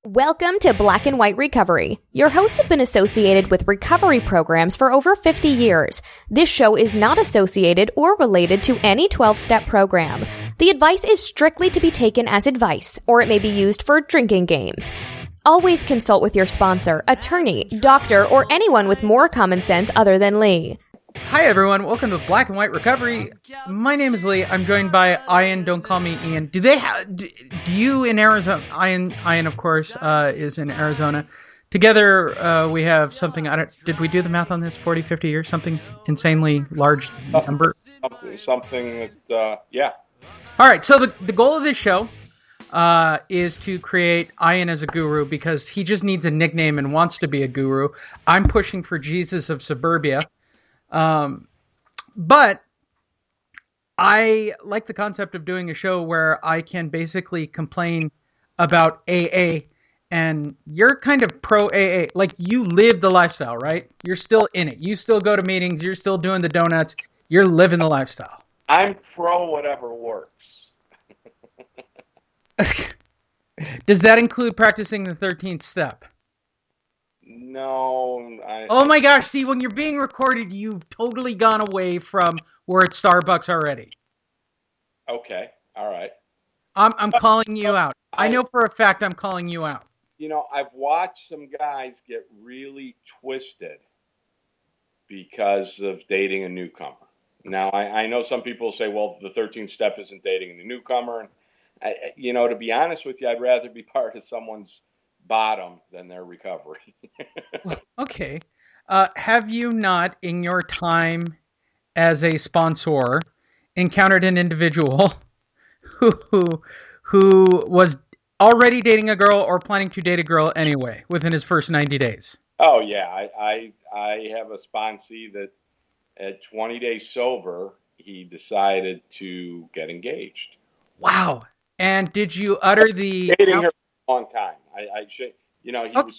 Welcome to Black and White Recovery. Your hosts have been associated with recovery programs for over 50 years. This show is not associated or related to any 12-step program. The advice is strictly to be taken as advice, or it may be used for drinking games. Always consult with your sponsor, attorney, doctor, or anyone with more common sense other than Lee. Hi everyone, welcome to Black and White Recovery. My name is Lee. I'm joined by Ian. Don't call me Ian. Do you in Arizona? Ian, of course, is in Arizona. Together, we have something. Did we do the math on this? 40, 50 years, something insanely large number. Something that, yeah. All right. So the goal of this show is to create Ian as a guru because he just needs a nickname and wants to be a guru. I'm pushing for Jesus of Suburbia. But I like the concept of doing a show where I can basically complain about AA, and you're kind of pro AA. Like, you live the lifestyle, right? You're still in it. You still go to meetings. You're still doing the donuts. You're living the lifestyle. I'm pro whatever works. Does that include practicing the 13th step? No. Oh my gosh, see, when you're being recorded, you've totally gone away from we're at Starbucks already. Okay, all right. I'm calling you out. I know for a fact I'm calling you out. You know, I've watched some guys get really twisted because of dating a newcomer. Now, I know some people say, well, the 13th step isn't dating the newcomer. And, to be honest with you, I'd rather be part of someone's bottom than their recovery. Okay. Have you not, in your time as a sponsor, encountered an individual who was already dating a girl or planning to date a girl anyway within his first 90 days? Oh, yeah. I have a sponsee that at 20 days sober, he decided to get engaged. Wow. And did you utter the... Dating her for a long time. He was a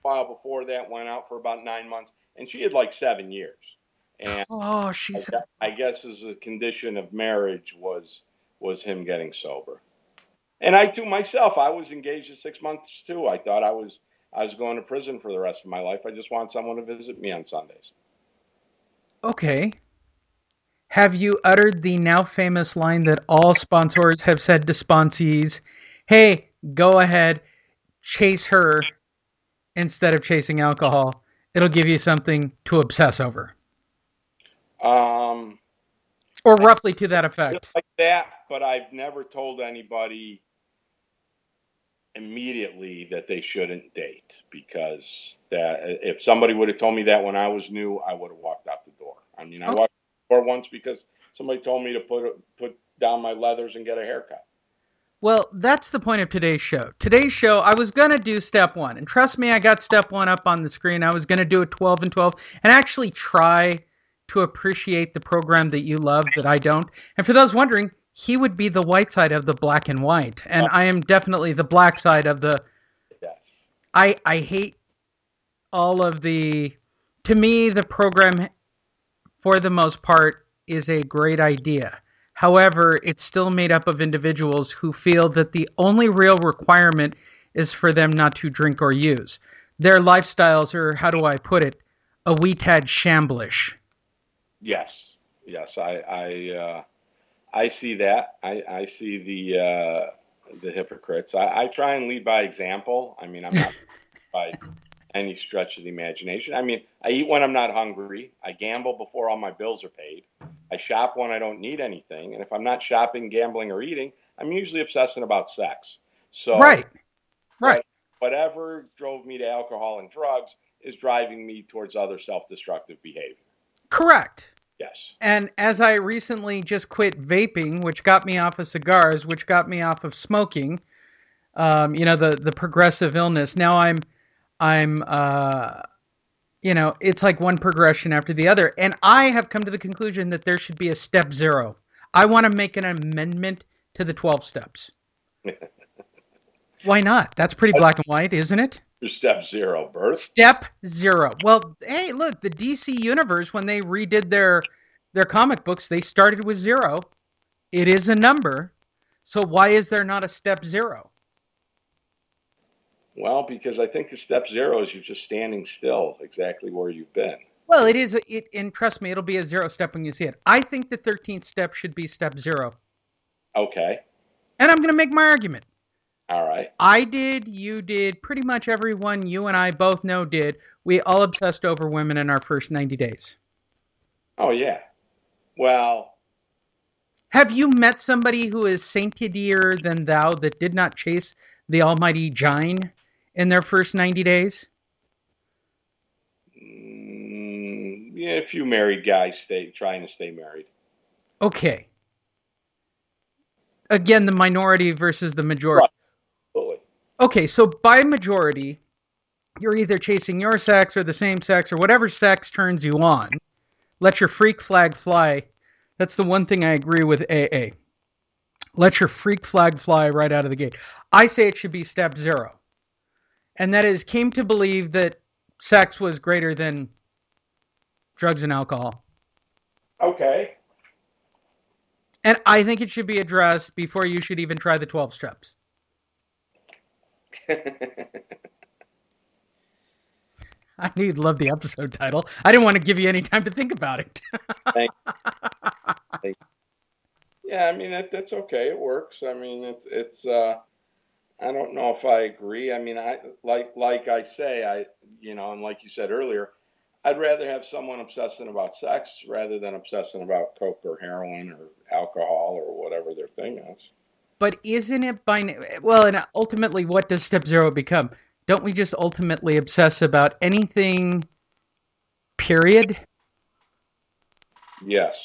while before that, went out for about 9 months, and she had like 7 years. And I guess as a condition of marriage was him getting sober. And I too myself, I was engaged at 6 months too. I thought I was going to prison for the rest of my life. I just want someone to visit me on Sundays. Okay. Have you uttered the now famous line that all sponsors have said to sponsees? Hey, go ahead, chase her instead of chasing alcohol. It'll give you something to obsess over. Or roughly to that effect. Like that, but I've never told anybody immediately that they shouldn't date, because that if somebody would have told me that when I was new, I would have walked out the door. I mean, I walked out the door once because somebody told me to put down my leathers and get a haircut. Well, that's the point of today's show. Today's show, I was going to do step one. And trust me, I got step one up on the screen. I was going to do a 12 and 12 and actually try to appreciate the program that you love that I don't. And for those wondering, he would be the white side of the black and white. And I am definitely the black side of the... Yes. I hate all of the... To me, the program, for the most part, is a great idea. However, it's still made up of individuals who feel that the only real requirement is for them not to drink or use. Their lifestyles are, how do I put it, a wee tad shamblish. Yes. I see that. I see the hypocrites. I try and lead by example. I mean, I'm not by any stretch of the imagination. I mean, I eat when I'm not hungry. I gamble before all my bills are paid. I shop when I don't need anything. And if I'm not shopping, gambling, or eating, I'm usually obsessing about sex. So Right. Whatever drove me to alcohol and drugs is driving me towards other self-destructive behavior. Correct. Yes. And as I recently just quit vaping, which got me off of cigars, which got me off of smoking, the progressive illness. Now I'm it's like one progression after the other. And I have come to the conclusion that there should be a step zero. I want to make an amendment to the 12 steps. Why not? That's pretty black and white, isn't it? Step zero, birth. Step zero. Well, hey, look, the DC Universe, when they redid their comic books, they started with 0. It is a number. So why is there not a step zero? Well, because I think the step 0 is you're just standing still exactly where you've been. Well, it is, and trust me, it'll be a 0 step when you see it. I think the 13th step should be step 0. Okay. And I'm going to make my argument. All right. I did, you did, pretty much everyone you and I both know did. We all obsessed over women in our first 90 days. Oh, yeah. Well. Have you met somebody who is saintier than thou that did not chase the almighty Gine in their first 90 days? Yeah, a few married guys trying to stay married. Okay. Again, the minority versus the majority. Right. Absolutely. Okay, so by majority, you're either chasing your sex or the same sex or whatever sex turns you on. Let your freak flag fly. That's the one thing I agree with AA. Let your freak flag fly right out of the gate. I say it should be step 0. And that is, came to believe that sex was greater than drugs and alcohol. Okay. And I think it should be addressed before you should even try the 12 steps. I knew you'd love the episode title. I didn't want to give you any time to think about it. Thanks. Yeah, I mean that's okay. It works. I mean it's I don't know if I agree. I mean I like I say and like you said earlier, I'd rather have someone obsessing about sex rather than obsessing about coke or heroin or alcohol or whatever their thing is. But isn't it and ultimately what does step 0 become? Don't we just ultimately obsess about anything, period? Yes.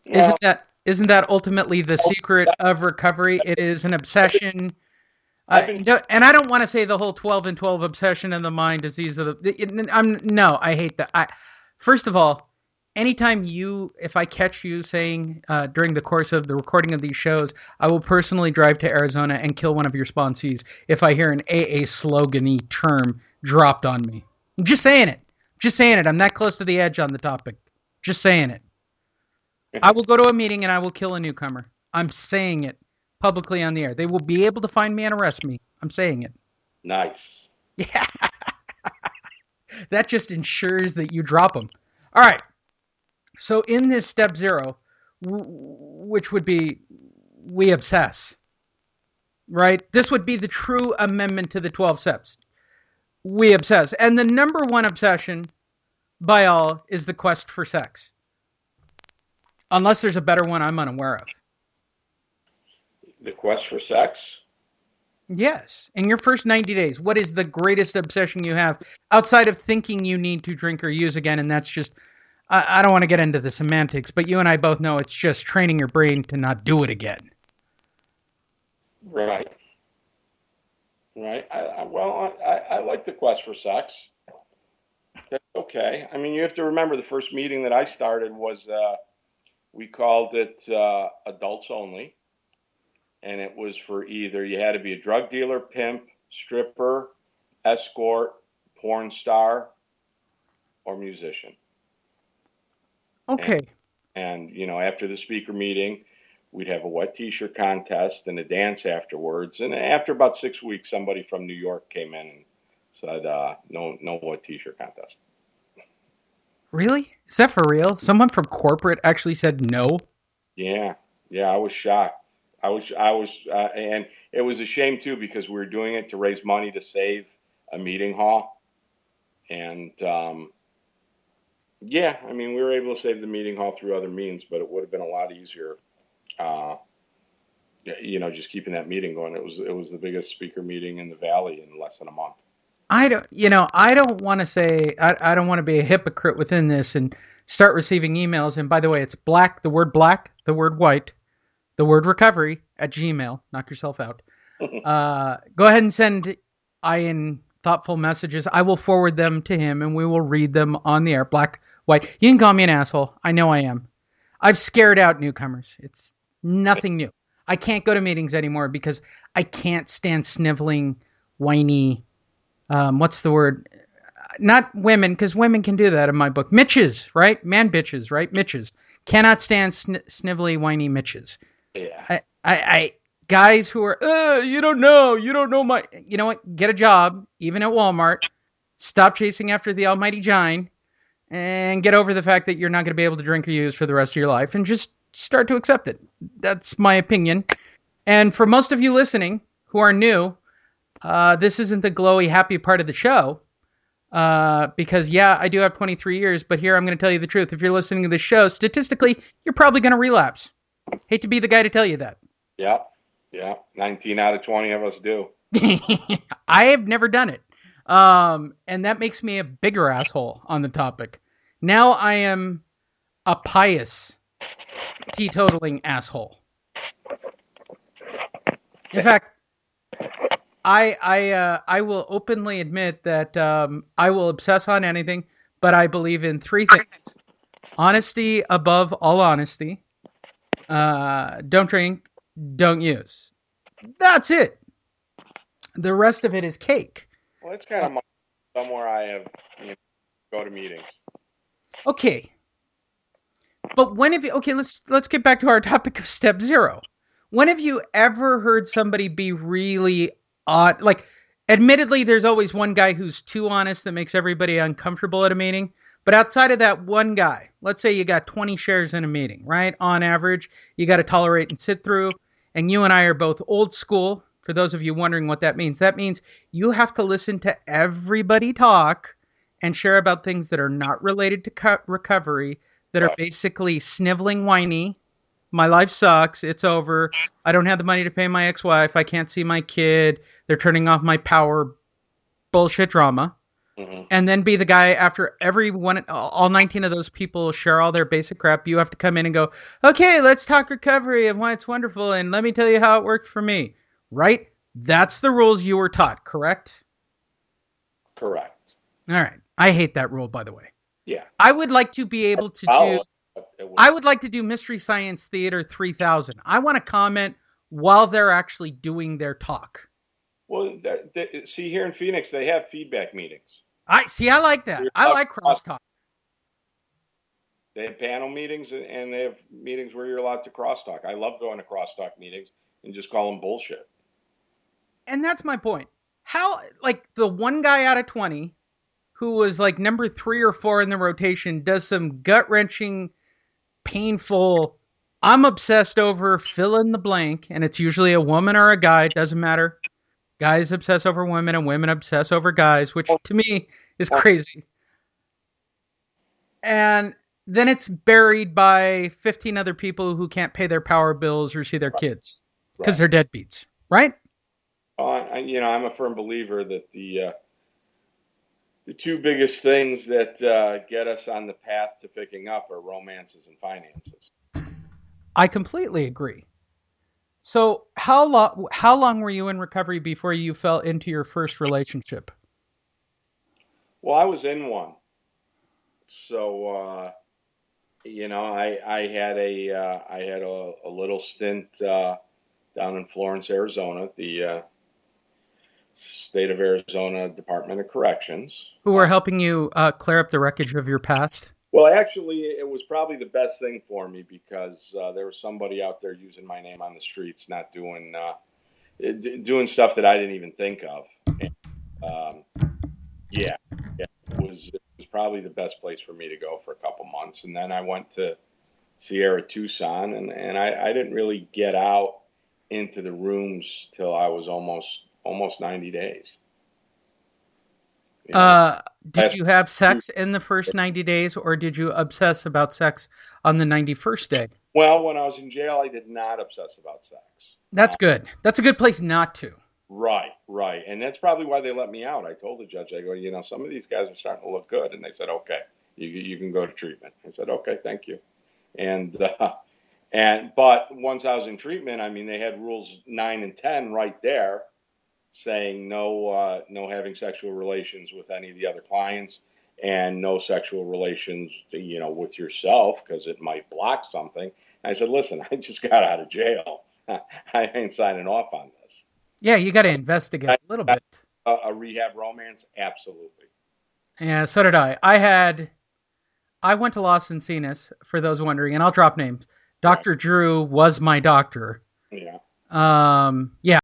Isn't that ultimately the secret of recovery? It is an obsession. And I don't want to say the whole 12 and 12 obsession in the mind disease of I hate that. First of all, anytime if I catch you saying during the course of the recording of these shows, I will personally drive to Arizona and kill one of your sponsees if I hear an AA slogan-y term dropped on me. I'm just saying it. I'm that close to the edge on the topic. Just saying it. I will go to a meeting and I will kill a newcomer. I'm saying it publicly on the air. They will be able to find me and arrest me. I'm saying it. Nice. Yeah. That just ensures that you drop them. All right. So in this step 0, which would be we obsess, right? This would be the true amendment to the 12 steps. We obsess. And the number one obsession by all is the quest for sex. Unless there's a better one I'm unaware of. The quest for sex? Yes. In your first 90 days, what is the greatest obsession you have outside of thinking you need to drink or use again? And that's just, I don't want to get into the semantics, but you and I both know it's just training your brain to not do it again. Right. I like the quest for sex. That's okay. I mean, you have to remember the first meeting that I started was, we called it adults only. And it was for either you had to be a drug dealer, pimp, stripper, escort, porn star, or musician. Okay. And after the speaker meeting, we'd have a wet t-shirt contest and a dance afterwards. And after about 6 weeks, somebody from New York came in and said, no wet t-shirt contest. Really? Is that for real? Someone from corporate actually said no? Yeah, I was shocked. I was, and it was a shame too because we were doing it to raise money to save a meeting hall, and we were able to save the meeting hall through other means, but it would have been a lot easier, just keeping that meeting going. It was the biggest speaker meeting in the Valley in less than a month. I don't want to say, I don't want to be a hypocrite within this and start receiving emails. And by the way, it's the word black, the word white, the word recovery at Gmail. Knock yourself out. Go ahead and send Ian thoughtful messages. I will forward them to him and we will read them on the air. Black, white. You can call me an asshole. I know I am. I've scared out newcomers. It's nothing new. I can't go to meetings anymore because I can't stand sniveling, whiny, what's the word? Not women, because women can do that in my book. Mitches, right? Man bitches, right? Mitches. Cannot stand snivelly, whiny Mitches. Yeah. guys who are, you don't know my, you know what, get a job, even at Walmart, stop chasing after the almighty Gine, and get over the fact that you're not going to be able to drink or use for the rest of your life, and just start to accept it. That's my opinion. And for most of you listening who are new, this isn't the glowy, happy part of the show, because, yeah, I do have 23 years, but here I'm going to tell you the truth. If you're listening to this show, statistically, you're probably going to relapse. Hate to be the guy to tell you that. Yeah. 19 out of 20 of us do. I have never done it. And that makes me a bigger asshole on the topic. Now I am a pious teetotaling asshole. In fact, I will openly admit that I will obsess on anything, but I believe in three things. Honesty above all honesty. Don't drink, don't use. That's it. The rest of it is cake. Well, it's kind of somewhere I have go to meetings. Okay. But when have you... Okay, let's get back to our topic of step 0. When have you ever heard somebody be really odd? Like, admittedly, there's always one guy who's too honest that makes everybody uncomfortable at a meeting. But outside of that one guy, let's say you got 20 shares in a meeting, right? On average, you got to tolerate and sit through. And you and I are both old school. For those of you wondering what that means you have to listen to everybody talk and share about things that are not related to recovery, that are basically sniveling whiny. My life sucks. It's over. I don't have the money to pay my ex-wife. I can't see my kid. They're turning off my power. Bullshit drama. Mm-hmm. And then be the guy after all 19 of those people share all their basic crap. You have to come in and go, okay, let's talk recovery and why it's wonderful. And let me tell you how it worked for me. Right? That's the rules you were taught, correct? Correct. All right. I hate that rule, by the way. Yeah. I would like to be able to I would like to do Mystery Science Theater 3000. I want to comment while they're actually doing their talk. Well, see, here in Phoenix, they have feedback meetings. I like that. I like crosstalk. They have panel meetings and they have meetings where you're allowed to crosstalk. I love going to crosstalk meetings and just call them bullshit. And that's my point. How, like, the one guy out of 20 who was like number 3 or 4 in the rotation does some gut-wrenching, painful, I'm obsessed over fill in the blank, and it's usually a woman or a guy, it doesn't matter. Guys obsess over women and women obsess over guys, which to me is crazy. And then it's buried by 15 other people who can't pay their power bills or see their kids because they're deadbeats, right? I'm a firm believer that the two biggest things that get us on the path to picking up are romances and finances. I completely agree. So how long were you in recovery before you fell into your first relationship? Well, I was in one. So, I had a little stint down in Florence, Arizona, the State of Arizona Department of Corrections. Who were helping you clear up the wreckage of your past? Well, actually, it was probably the best thing for me because there was somebody out there using my name on the streets, not doing stuff that I didn't even think of. And, it was probably the best place for me to go for a couple months. And then I went to Sierra Tucson, and I didn't really get out into the rooms till I was almost 90 days. Did you have sex in the first 90 days, or did you obsess about sex on the 91st day? Well, when I was in jail, I did not obsess about sex. That's good. That's a good place not to. Right. And that's probably why they let me out. I told the judge, I go, some of these guys are starting to look good. And they said, okay, you can go to treatment. I said, okay, thank you. But once I was in treatment, I mean, they had rules 9 and 10 right there saying no having sexual relations with any of the other clients and no sexual relations, with yourself because it might block something. And I said, listen, I just got out of jail. I ain't signing off on this. Yeah, you got to investigate a little bit. A rehab romance? Absolutely. Yeah, so did I. I went to Los Encinas, for those wondering, and I'll drop names. Dr. Drew was my doctor. Yeah. Yeah,